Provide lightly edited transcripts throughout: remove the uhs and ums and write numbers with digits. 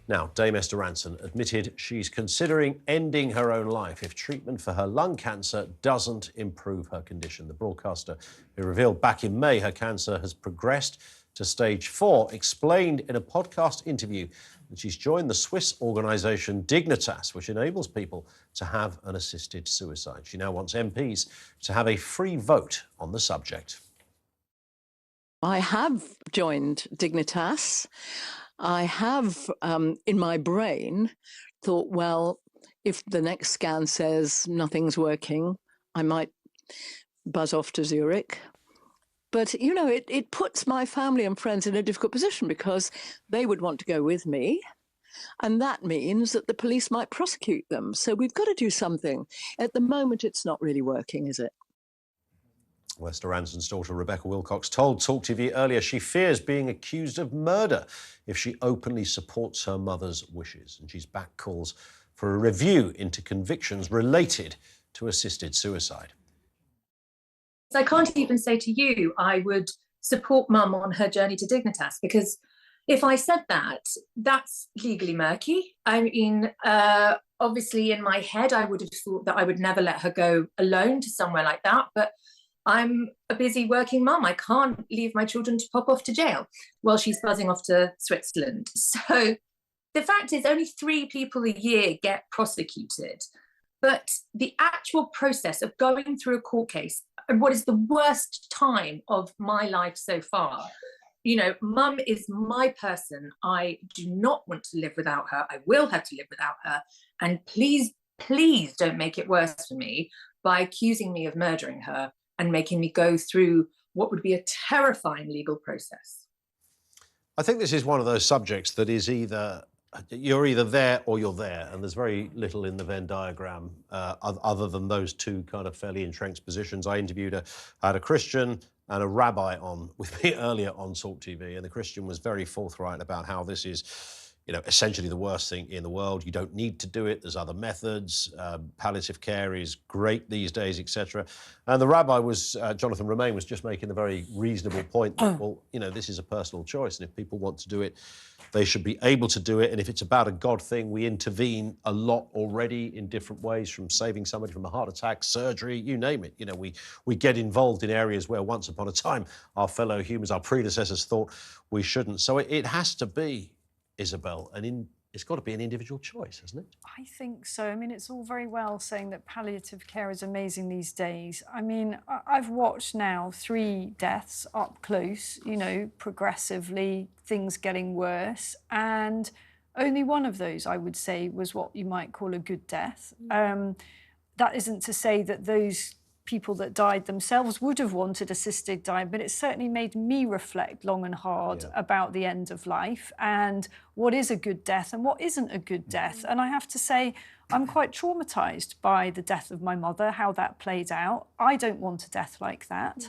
Now, Dame Esther Rantzen admitted she's considering ending her own life if treatment for her lung cancer doesn't improve her condition. The broadcaster, who revealed back in May her cancer has progressed to stage 4, explained in a podcast interview that she's joined the Swiss organisation Dignitas, which enables people to have an assisted suicide. She now wants MPs to have a free vote on the subject. I have joined Dignitas. I have, in my brain, thought, well, if the next scan says nothing's working, I might buzz off to Zurich. But, you know, it puts my family and friends in a difficult position because they would want to go with me. And that means that the police might prosecute them. So we've got to do something. At the moment, it's not really working, is it? Esther Rantzen's daughter, Rebecca Wilcox, told talkTV earlier she fears being accused of murder if she openly supports her mother's wishes. And she's backed calls for a review into convictions related to assisted suicide. I can't even say to you I would support Mum on her journey to Dignitas, because if I said that, that's legally murky. I mean, obviously in my head, I would have thought that I would never let her go alone to somewhere like that. But I'm a busy working mum. I can't leave my children to pop off to jail while she's buzzing off to Switzerland. So the fact is only 3 people a year get prosecuted. But the actual process of going through a court case, and what is the worst time of my life so far, you know, Mum is my person. I do not want to live without her. I will have to live without her. And please, please don't make it worse for me by accusing me of murdering her and making me go through what would be a terrifying legal process. I think this is one of those subjects that is you're either there or you're there, and there's very little in the Venn diagram other than those two kind of fairly entrenched positions. I had a Christian and a rabbi on with me earlier on talkTV, and the Christian was very forthright about how this is, you know, essentially the worst thing in the world. You don't need to do it. There's other methods. Palliative care is great these days, etc. And the rabbi was, Jonathan Romain, was just making the very reasonable point that, well, you know, this is a personal choice. And if people want to do it, they should be able to do it. And if it's about a God thing, we intervene a lot already in different ways, from saving somebody from a heart attack, surgery, you name it. You know, we get involved in areas where once upon a time our fellow humans, our predecessors, thought we shouldn't. So it has to be, Isabel, it's got to be an individual choice, hasn't it? I think so. I mean, it's all very well saying that palliative care is amazing these days. I mean, I've watched now 3 deaths up close, you know, progressively, things getting worse, and only one of those, I would say, was what you might call a good death. That isn't to say that those people that died themselves would have wanted assisted dying, but it certainly made me reflect long and hard about the end of life and what is a good death and what isn't a good death. And I have to say, I'm quite traumatised by the death of my mother, how that played out. I don't want a death like that.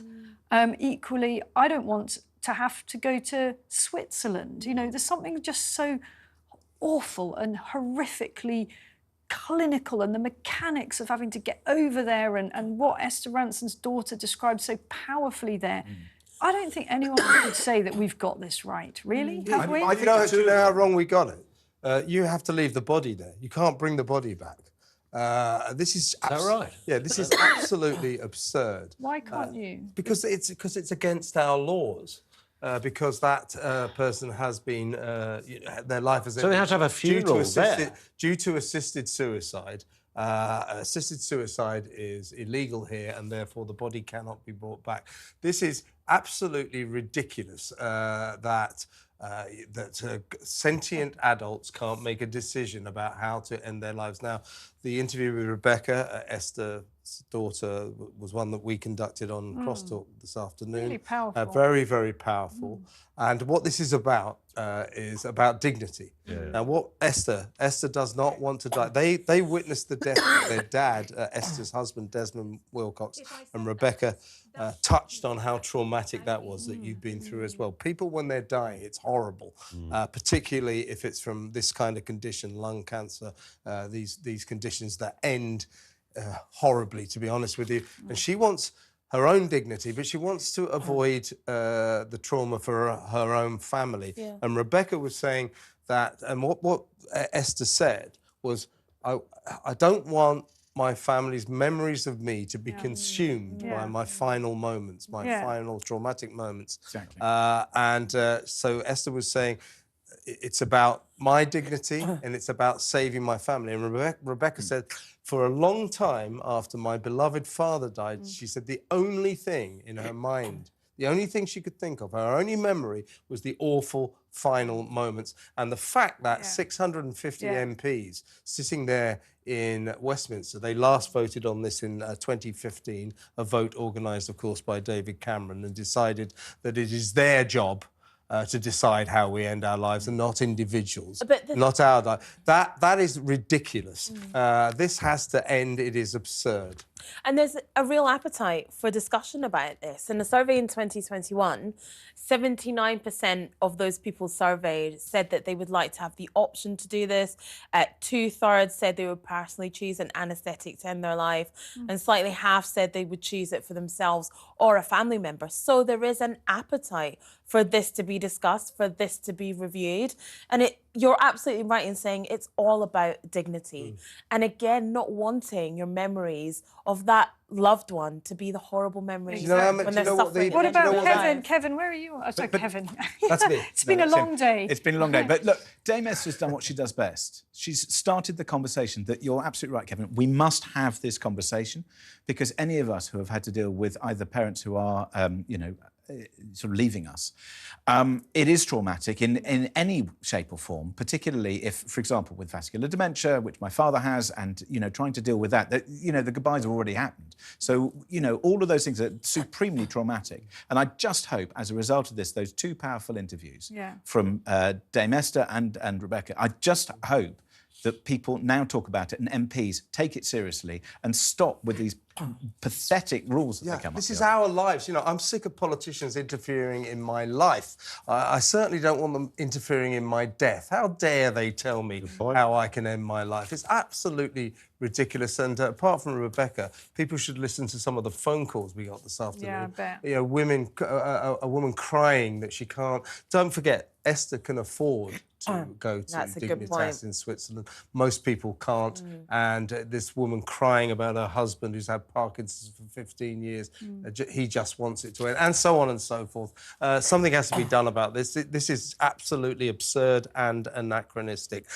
Equally, I don't want to have to go to Switzerland. You know, there's something just so awful and horrifically clinical, and the mechanics of having to get over there, and what Esther Rantzen's daughter described so powerfully there. I don't think anyone would say that we've got this right, really, have we? I think you know how wrong we got it. You have to leave the body there. You can't bring the body back. This is that right? Yeah, this is absolutely absurd. Why can't you? Because it's against our laws. Because that person has been, their life has... So they have to have a funeral due to assisted suicide. Assisted suicide is illegal here, and therefore the body cannot be brought back. This is absolutely ridiculous that sentient adults can't make a decision about how to end their lives. Now, the interview with Rebecca, Esther's daughter, was one that we conducted on Crosstalk this afternoon. Really powerful. Very, very powerful. And what this is about dignity. Now, what Esther does not want to die. They witnessed the death of their dad, Esther's husband, Desmond Wilcox, and Rebecca touched on how traumatic that was that you've been through as well. People, when they're dying, it's horrible, particularly if it's from this kind of condition, lung cancer, these conditions that end horribly, to be honest with you. And she wants her own dignity, but she wants to avoid the trauma for her own family. And Rebecca was saying that, and what Esther said was, I don't want my family's memories of me to be consumed by my final moments, my final traumatic moments. Exactly. So Esther was saying, it's about my dignity and it's about saving my family. And Rebecca said, for a long time after my beloved father died, she said the only thing in her mind, the only thing she could think of, her only memory, was the awful final moments. And the fact that 650 MPs sitting there in Westminster, they last voted on this in 2015, a vote organised, of course, by David Cameron, and decided that it is their job to decide how we end our lives and not individuals, not our life. That is ridiculous. This has to end. It is absurd. And there's a real appetite for discussion about this. In a survey in 2021, 79% of those people surveyed said that they would like to have the option to do this. 2/3 said they would personally choose an anaesthetic to end their life, and slightly half said they would choose it for themselves or a family member. So there is an appetite for this to be discussed, for this to be reviewed. And you're absolutely right in saying it's all about dignity. And again, not wanting your memories of that loved one to be the horrible memories when they're suffering. What about Kevin? Kevin, where are you? Oh, sorry, Kevin. That's me. It's been a long day. It's been a long day. But look, Dame Esther's done what she does best. She's started the conversation that you're absolutely right, Kevin. We must have this conversation because any of us who have had to deal with either parents who are, sort of leaving us, it is traumatic in any shape or form, particularly if, for example, with vascular dementia, which my father has, and, trying to deal with that, the goodbyes have already happened. So, all of those things are supremely traumatic. And I just hope, as a result of this, those two powerful interviews from Dame Esther and Rebecca, I just hope that people now talk about it and MPs take it seriously and stop with these pathetic rules that they come up with. This is our lives. I'm sick of politicians interfering in my life. I certainly don't want them interfering in my death. How dare they tell me how I can end my life? It's absolutely ridiculous. And apart from Rebecca, people should listen to some of the phone calls we got this afternoon. Yeah, I bet. A woman crying that she can't. Don't forget, Esther can afford to go to Dignitas in Switzerland. Most people can't. And this woman crying about her husband who's had Parkinson's for 15 years. He just wants it to end, and so on and so forth. Something has to be done about this. This is absolutely absurd and anachronistic.